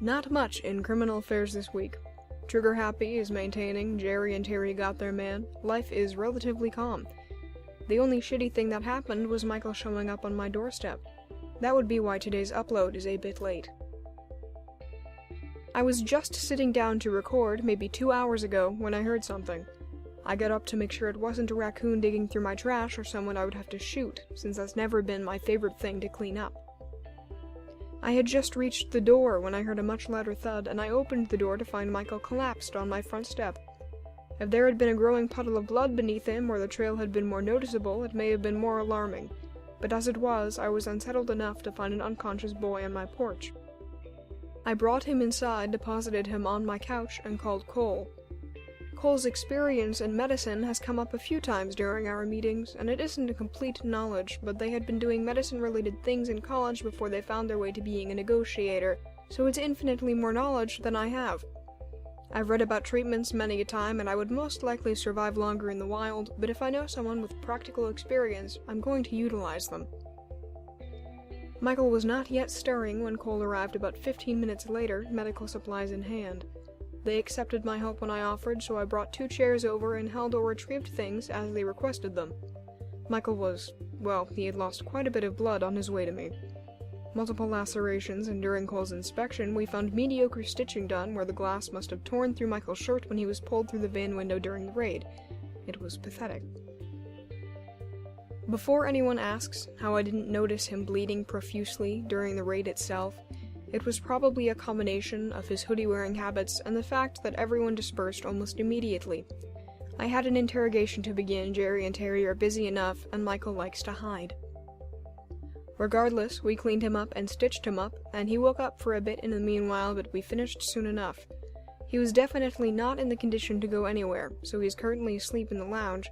Not much in criminal affairs this week. Trigger Happy is maintaining Jerry and Terry got their man. Life is relatively calm. The only shitty thing that happened was Michael showing up on my doorstep. That would be why today's upload is a bit late. I was just sitting down to record maybe 2 hours ago when I heard something. I got up to make sure it wasn't a raccoon digging through my trash or someone I would have to shoot, since that's never been my favorite thing to clean up. I had just reached the door when I heard a much louder thud, and I opened the door to find Michael collapsed on my front step. If there had been a growing puddle of blood beneath him, or the trail had been more noticeable, it may have been more alarming. But as it was, I was unsettled enough to find an unconscious boy on my porch. I brought him inside, deposited him on my couch, and called Cole. Cole's experience in medicine has come up a few times during our meetings, and it isn't a complete knowledge, but they had been doing medicine-related things in college before they found their way to being a negotiator, so it's infinitely more knowledge than I have. I've read about treatments many a time, and I would most likely survive longer in the wild, but if I know someone with practical experience, I'm going to utilize them. Michael was not yet stirring when Cole arrived about 15 minutes later, medical supplies in hand. They accepted my help when I offered, so I brought 2 chairs over and held or retrieved things as they requested them. Michael was, well, he had lost quite a bit of blood on his way to me. Multiple lacerations, and during Cole's inspection, we found mediocre stitching done where the glass must have torn through Michael's shirt when he was pulled through the van window during the raid. It was pathetic. Before anyone asks how I didn't notice him bleeding profusely during the raid itself, it was probably a combination of his hoodie-wearing habits and the fact that everyone dispersed almost immediately. I had an interrogation to begin. Jerry and Terry are busy enough, and Michael likes to hide. Regardless, we cleaned him up and stitched him up, and he woke up for a bit in the meanwhile, but we finished soon enough. He was definitely not in the condition to go anywhere, so he's currently asleep in the lounge.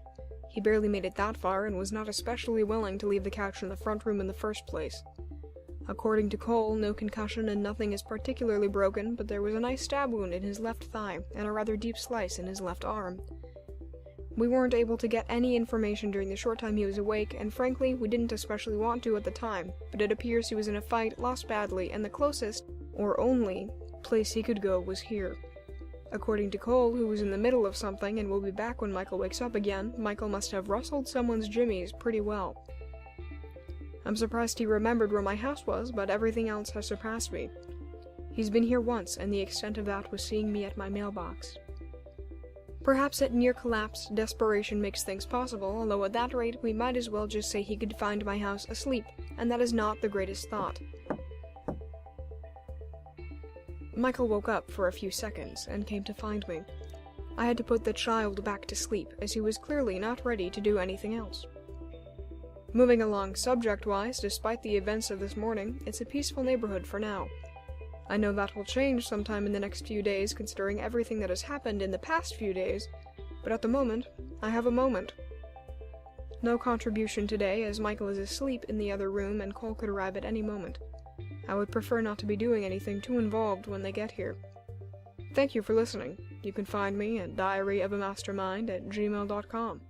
He barely made it that far, and was not especially willing to leave the couch in the front room in the first place. According to Cole, no concussion and nothing is particularly broken, but there was a nice stab wound in his left thigh, and a rather deep slice in his left arm. We weren't able to get any information during the short time he was awake, and frankly, we didn't especially want to at the time, but it appears he was in a fight, lost badly, and the closest, or only, place he could go was here. According to Cole, who was in the middle of something and will be back when Michael wakes up again, Michael must have rustled someone's jimmies pretty well. I'm surprised he remembered where my house was, but everything else has surpassed me. He's been here once, and the extent of that was seeing me at my mailbox. Perhaps at near collapse, desperation makes things possible, although at that rate we might as well just say he could find my house asleep, and that is not the greatest thought. Michael woke up for a few seconds, and came to find me. I had to put the child back to sleep, as he was clearly not ready to do anything else. Moving along subject-wise, despite the events of this morning, it's a peaceful neighborhood for now. I know that will change sometime in the next few days, considering everything that has happened in the past few days, but at the moment, I have a moment. No contribution today, as Michael is asleep in the other room and Cole could arrive at any moment. I would prefer not to be doing anything too involved when they get here. Thank you for listening. You can find me at diaryofamastermind@gmail.com.